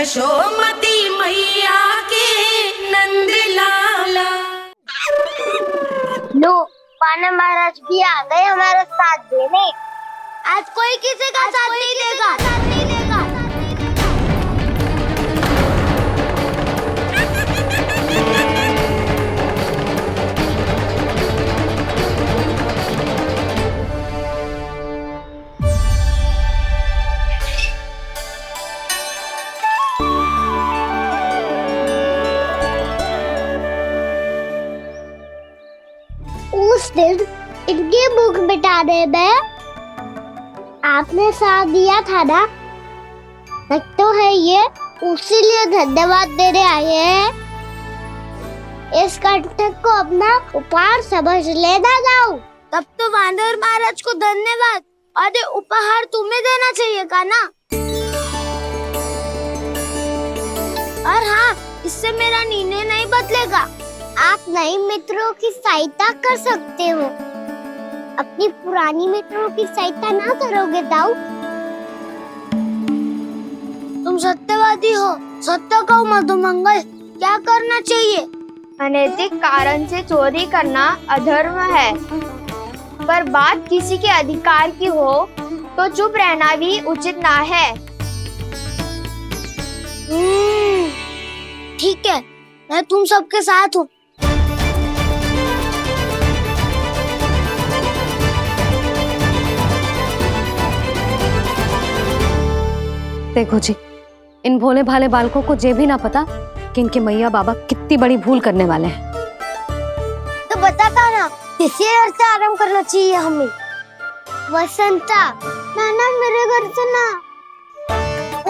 यशोमती मैया के नंद लाला। लो, वानर महाराज भी आ गए हमारा साथ देने। आज कोई किसी का साथ नहीं देगा। उस दिन इनकी भूख मिटाने में आपने साथ दिया था ना, लगता है ये उसी लिए धन्यवाद देने आए हैं। इस कंटक को अपना उपहार समझ लेना जाओ। तब तो वानर महाराज को धन्यवाद और उपहार तुम्हें देना चाहिए का ना। और हाँ, इससे मेरा निर्णय नहीं बदलेगा। आप नए मित्रों की सहायता कर सकते हो, अपनी पुरानी मित्रों की सहायता ना करोगे ताऊ। तुम सत्यवादी हो, सत्य कहो मधुमंगल, क्या करना चाहिए? अनैतिक कारण से चोरी करना अधर्म है, पर बात किसी के अधिकार की हो तो चुप रहना भी उचित ना है। ठीक है, मैं तुम सबके साथ हूँ। देखो जी, इन भोले भाले बालकों को ये भी ना पता कि इनके मैया बाबा कितनी बड़ी भूल करने वाले हैं। तो बताता ना, किसी घर से आराम करना चाहिए हमें। वसंता, नाना मेरे घर से ना।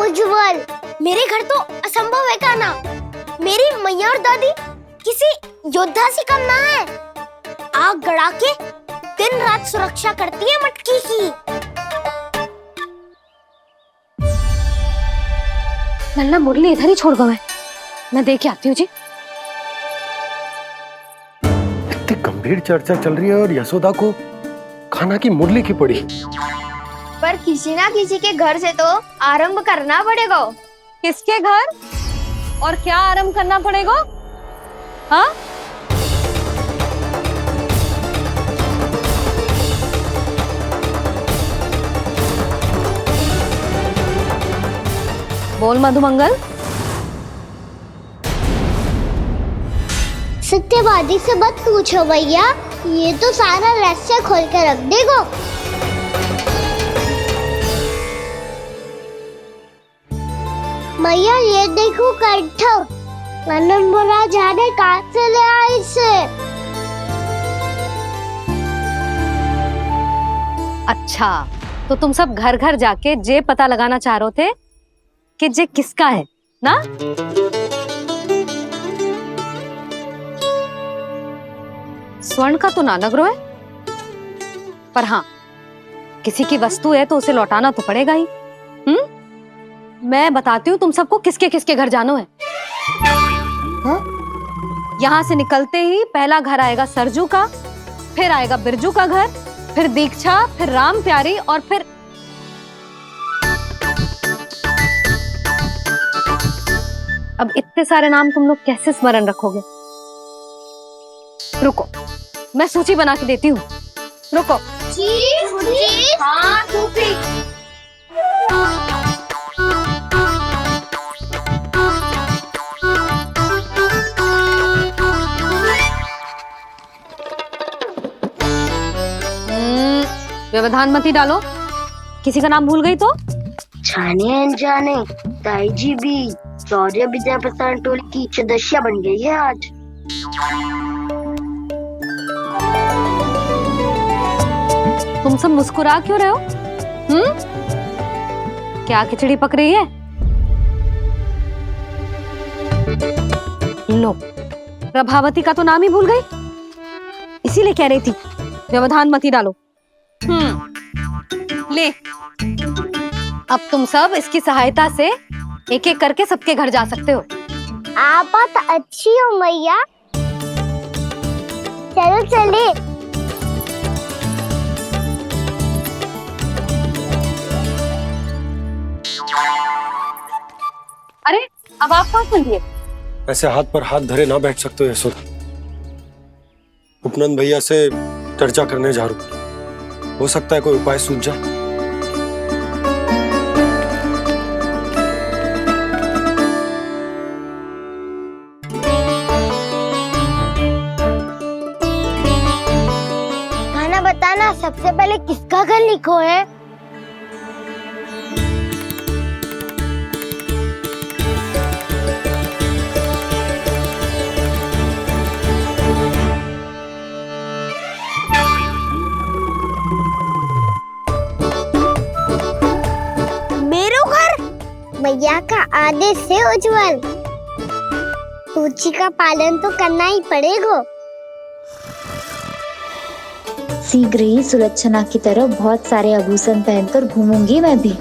उज्जवल, मेरे घर तो असंभव है का ना। मेरी मैया और दादी किसी योद्धा से कम ना है। आग गड़ा के दिन रात सुरक्षा करती है मटकी की। लल्ला मुरली इधर ही छोड़ गए, मैं देख के आती हूँ जी। इतनी गंभीर चर्चा चल रही है और यशोदा को खाना की मुरली की पड़ी। पर किसी ना किसी के घर से तो आरंभ करना पड़ेगा। किसके घर और क्या आरंभ करना पड़ेगा? हाँ, बोल मधुमंगल। सत्यवादी से मत पूछो भैया, ये तो सारा रहस्य खोल के रख देगा। भैया ये देखो कंठ, वानर महाराज जाने कहाँ से ले आए इसे। अच्छा, तो तुम सब घर घर जाके जे पता लगाना चाह रहे थे कि जे किसका है ना? स्वर्ण का तो ना लग रहा है, पर हाँ, किसी की वस्तु है तो उसे लौटाना तो पड़ेगा ही। मैं बताती हूँ तुम सबको किसके किसके घर जाना है। यहाँ से निकलते ही पहला घर आएगा सरजू का, फिर आएगा बिरजू का घर, फिर दीक्षा, फिर राम प्यारी और फिर अब इतने सारे नाम तुम लोग कैसे स्मरण रखोगे? रुको, मैं सूची बना के देती हूँ। रुको। हाँ, व्यवधान मत ही डालो, किसी का नाम भूल गई तो? जाने अनजाने ताई जी भी शौर्य विद्या प्रसारण टोली की सदस्य बन गई है आज। तुम सब मुस्कुरा क्यों रहे हो? क्या खिचड़ी पक रही है? लो, प्रभावती का तो नाम ही भूल गई, इसीलिए कह रही थी व्यवधान मत ही डालो। ले, अब तुम सब इसकी सहायता से एक एक करके सबके घर जा सकते हो। आप बात अच्छी हो मैया, चलो चले। अरे अब आप कहाँ सुनिए? ऐसे हाथ पर हाथ धरे ना बैठ सकते हो यशोदा। उपनंद भैया से चर्चा करने जा रहा हूं, हो सकता है कोई उपाय सूझ जाए। खाना बताना, सबसे पहले किसका घर लिखो है? भैया का आदेश से उज्जवल, सूची का पालन तो करना ही पड़ेगा। शीघ्र ही सुलक्षणा की तरह बहुत सारे आभूषण पहनकर घूमूंगी मैं भी।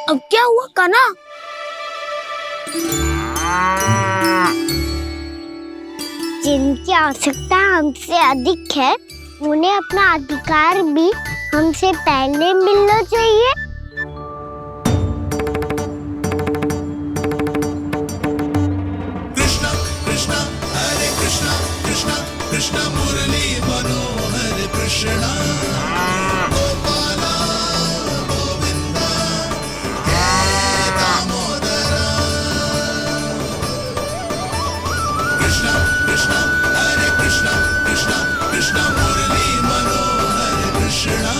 अब क्या हुआ कान्हा? जिनकी आवश्यकता हमसे अधिक है, उन्हें अपना अधिकार भी हमसे पहले मिलना चाहिए। कृष्णा कृष्णा हरे कृष्णा कृष्णा कृष्णा मुरली मनोहर कृष्णा गोपाला गोविंदा हे दामोदरा। कृष्णा कृष्णा हरे कृष्णा कृष्णा कृष्णा मुरली मनोहर कृष्णा।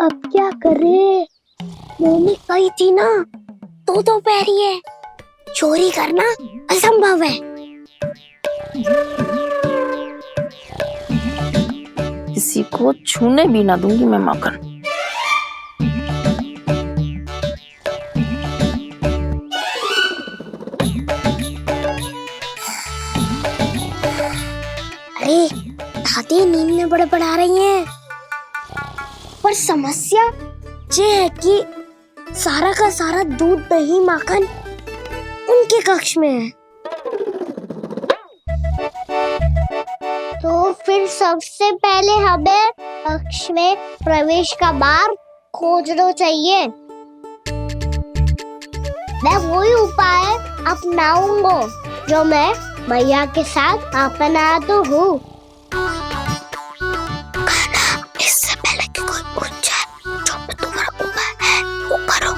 अब क्या करे? मैंने कही थी ना, तो पैरी है, चोरी करना असंभव है। किसी को छूने भी ना दूंगी मैं माखन। अरे दादी नींद में बड़बड़ा रही हैं, पर समस्या ये है कि सारा का सारा दूध दही माखन उनके कक्ष में है। तो फिर सबसे पहले हमें कक्ष में प्रवेश का मार्ग खोजना चाहिए। मैं वही उपाय अपनाऊंगा जो मैं मैया के साथ अपना तो हूँ। इससे पहले कि कोई पूछ जाए, जो भी तुम्हारा उपाय है वो करो।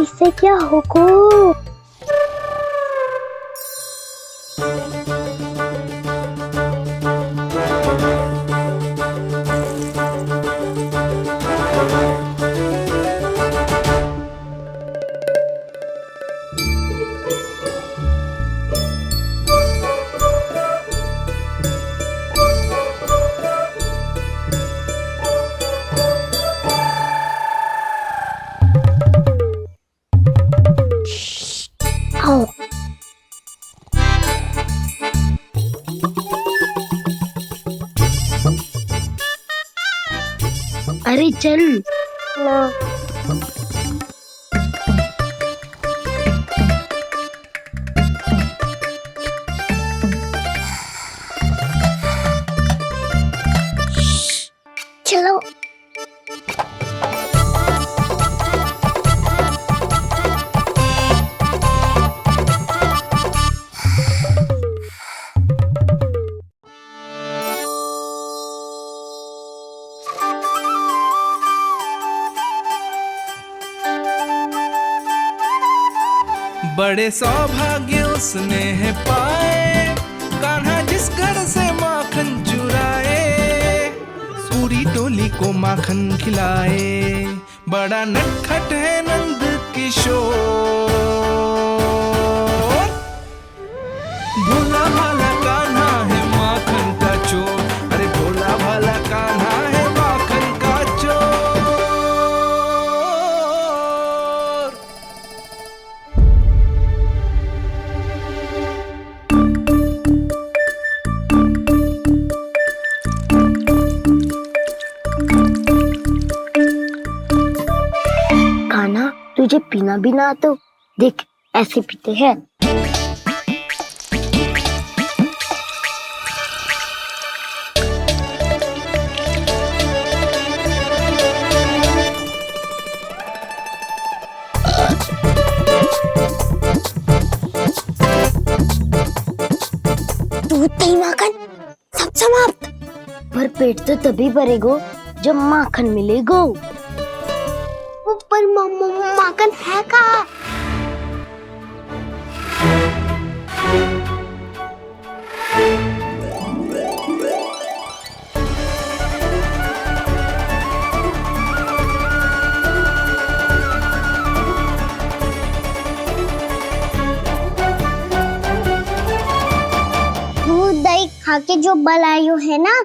इससे क्या होगा? अरे चल ना। चलो बड़े सौभाग्य उसने है पाए, कान्हा जिसको को माखन खिलाए, बड़ा नटखट है नंद किशोर। भोला भाला कान्हा है माखन का चोर, अरे भोला भाला कान्हा है माखन का चोर। कान्हा, तुझे पीना भी ना तो देख ऐसे पीते हैं। दूध दही माखन सब समाप्त। पर पेट तो तभी भरेगो जब माखन मिलेगो। पर माखन है कहाँ? दूध दही खा के जो बलायु है ना,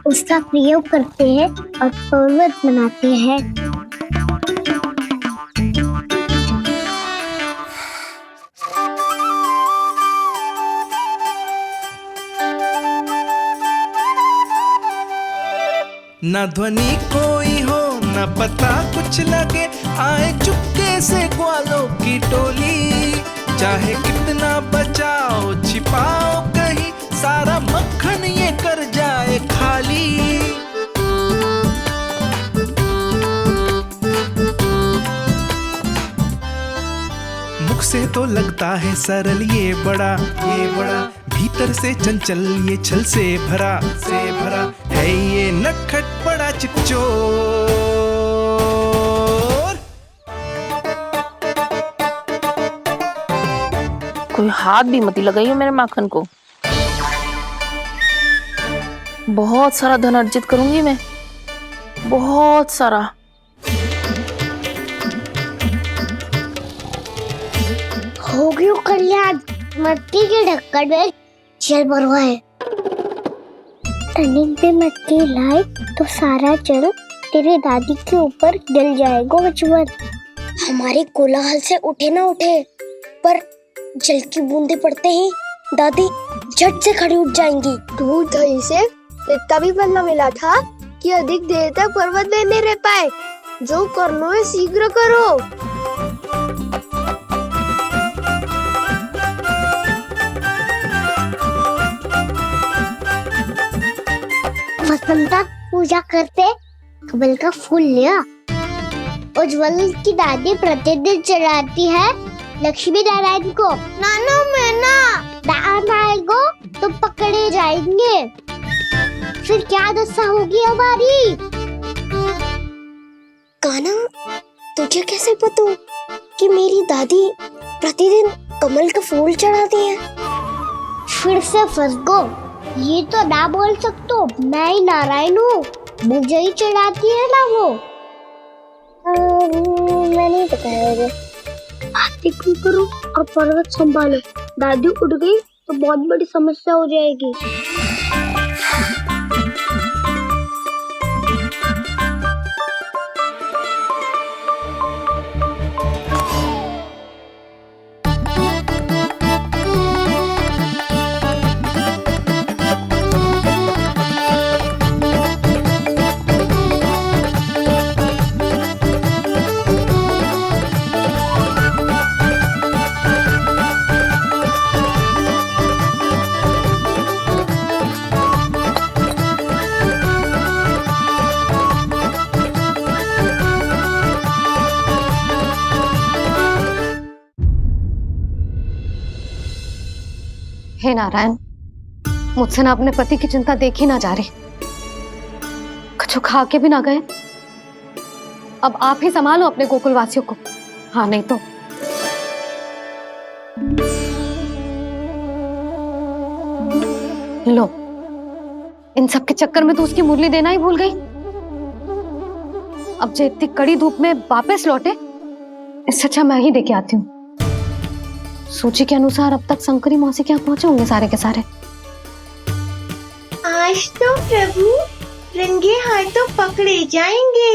उसका प्रयोग करते हैं और पर्वत बनाते हैं। न ध्वनि कोई हो न पता कुछ लगे, आए चुपके से ग्वालों की टोली। चाहे कितना बचाओ छिपाओ कहीं, सारा मक्खन ये कर जाए खाली। मुख से तो लगता है सरल ये बड़ा भीतर से चंचल ये छल से भरा है ये नटखट बड़ा चिकचोर। कोई हाथ भी मत लगाइयो मेरे माखन को। बहुत सारा धन अर्जित करूंगी मैं, बहुत सारा। हो गयो कल्याण, मट्टी के ढक्कन में जल भरवा है। टनिक पे मट्टी लाए तो सारा जल तेरी दादी के ऊपर गिर जाएगा बचपन। हमारे कोलाहल से उठे ना उठे, पर जल की बूंदे पड़ते ही दादी झट से खड़ी उठ जाएंगी। दूध दही से इतना भी बनना मिला था कि अधिक देर तक पर्वत में नहीं रह पाए। जो करना है शीघ्र करो। वसंता पूजा करते कमल का फूल लिया। उज्जवल की दादी प्रतिदिन चढ़ाती है लक्ष्मी नारायण को। नाना मैं ना आएगो तो पकड़े जाएंगे। फिर क्या दशा होगी हमारी? कान्हा, तुझे कैसे पता कि मेरी दादी प्रतिदिन कमल का फूल चढ़ाती है? फिर से फंस गो। ये तो ना बोल सकतो, मैं ही नारायण हूँ, मुझे ही चढ़ाती है ना वो। मैं नहीं बताया मुझे। बातें क्यों करो और पर्वत संभालो। दादी उठ गई तो बहुत बड़ी समस्या हो जाएगी। हे नारायण, मुझसे ना अपने पति की चिंता देखी ना जा रही। कुछ खा के भी ना गए। अब आप ही संभालो अपने गोकुल वासियों को। हाँ नहीं तो लो, इन सब के चक्कर में तो उसकी मुरली देना ही भूल गई। अब जो इतनी कड़ी धूप में वापस लौटे, इससे अच्छा मैं ही देके आती हूँ। सूची के अनुसार अब तक शंकरी मौसी के यहाँ पहुंचे होंगे सारे के सारे। आज तो प्रभु रंगे हाथों पकड़े जाएंगे।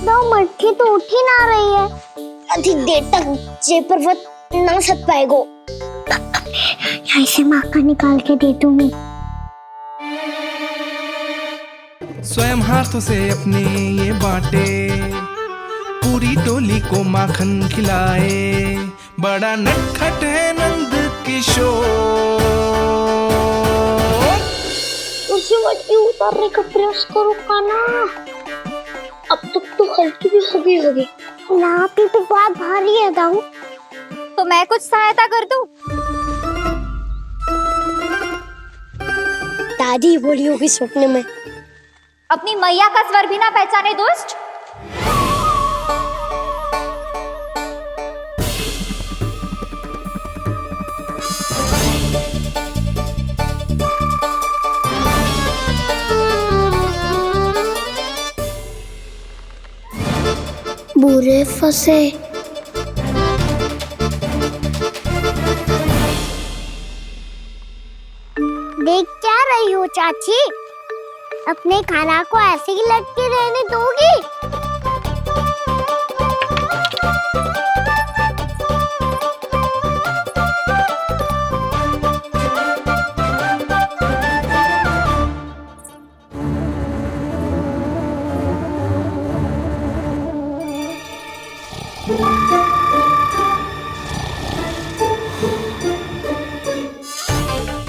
2 मटकी तो उठ ही ना रही है। अधिक देर तक ये पर्वत ना सक पाएगो। यहाँ से माखन निकाल के दे दूंगी। स्वयं हाथों से अपने ये बांटे, पूरी टोली को माखन खिलाए, बड़ा नटखट है नंद किशोर। उसी मटकी उतारने का प्रयास करो काना। अब तक तो हल्की भी होगी। लाठी तो बहुत भारी है दाऊ। तो मैं कुछ सहायता कर दूं? दादी बोली होगी सपने में। अपनी मैया का स्वर भी ना पहचाने दुष्ट। बुरे फंसे। देख क्या रही हो चाची? अपने खाना को ऐसे ही लटके रहने दोगी?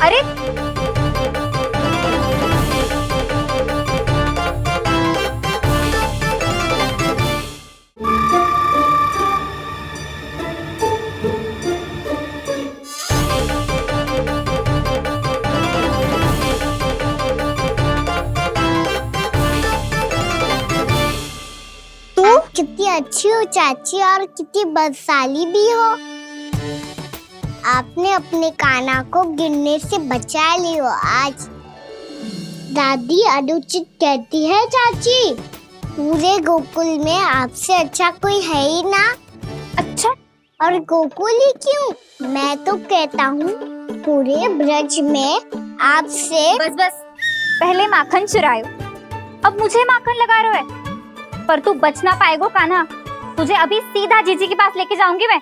अरे कितनी अच्छी हो चाची और कितनी बदसाली भी हो। आपने अपने काना को गिरने से बचा ली हो आज। दादी अनुचित कहती है चाची, पूरे गोकुल में आपसे अच्छा कोई है ही ना। अच्छा, और गोकुल ही क्यों, मैं तो कहता हूँ पूरे ब्रज में आपसे। बस पहले माखन चुरायो, अब मुझे माखन लगा रहे हो। पर तू बच ना पाएगो कान्हा, तुझे अभी सीधा जीजी के पास लेके जाऊंगी मैं।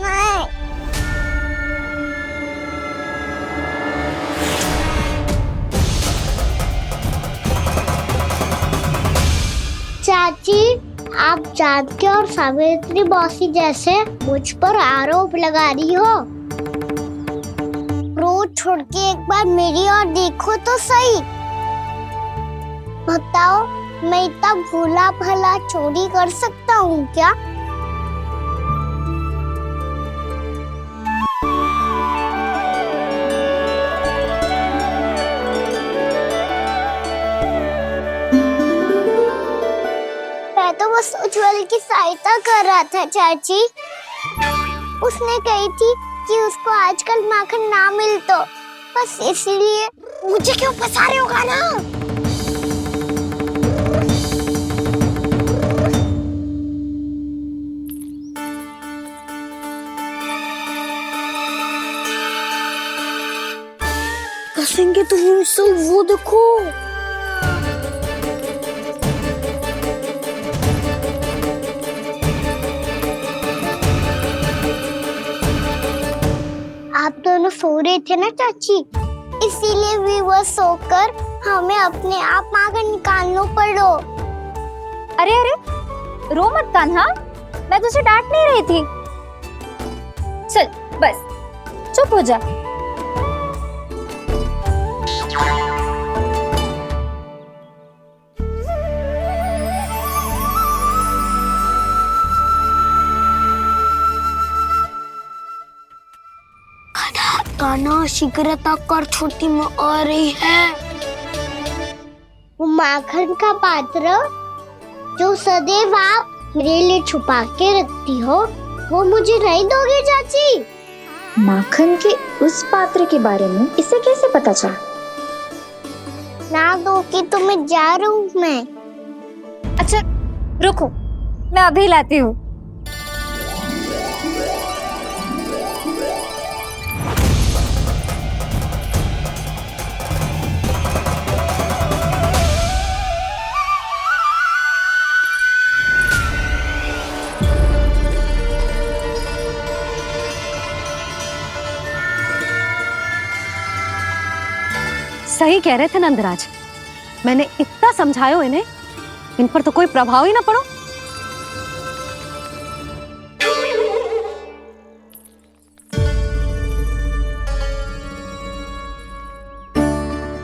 नहीं। चाची, आप जानकी और सावित्री मौसी जैसे मुझ पर आरोप लगा रही हो। रोज छोड़ के एक बार मेरी ओर देखो तो सही। बताओ, मैं इतना भोला भला चोरी कर सकता हूँ क्या? मैं तो बस उज्जवल की सहायता कर रहा था चाची। उसने कही थी कि उसको आजकल माखन ना मिल तो बस इसलिए। मुझे क्यों फंसा रहे होगा ना? कसेंगे तो मुझसे, वो देखो। आप दोनों सो रहे थे ना चाची, इसीलिए विवश सोकर हमें अपने आप माखन निकालना पड़ो। अरे रो मत कान्हा, मैं तुझे डांट नहीं रही थी। चल बस चुप हो जा। कान्हा शीघ्रता कर, छोटी में आ रही है। वो माखन का पात्र जो सदैव आप मेरे लिए छुपा के रखती हो, वो मुझे नहीं दोगे चाची? माखन के उस पात्र के बारे में इसे कैसे पता चला? ना दोगी तो मैं जा रहा हूँ मैं। अच्छा रुको, मैं अभी लाती हूँ। सही कह रहे थे नंदराज, मैंने इतना समझायो इन्हें, इन पर तो कोई प्रभाव ही ना पड़ो।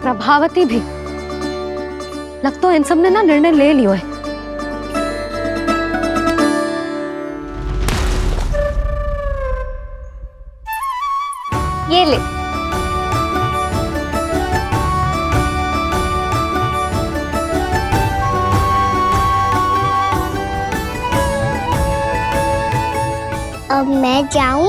प्रभावती भी लग तो इन सब ने ना निर्णय ले लियो है। ये ले, अब मैं जाऊं?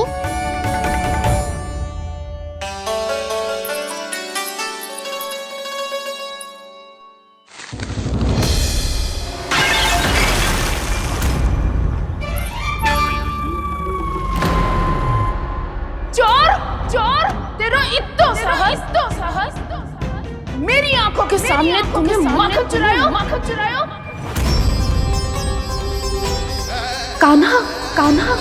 चोर चोर, तेरा इतना साहस, मेरी आंखों के सामने तुमने माखन चुरायो। कान्हा कान्हा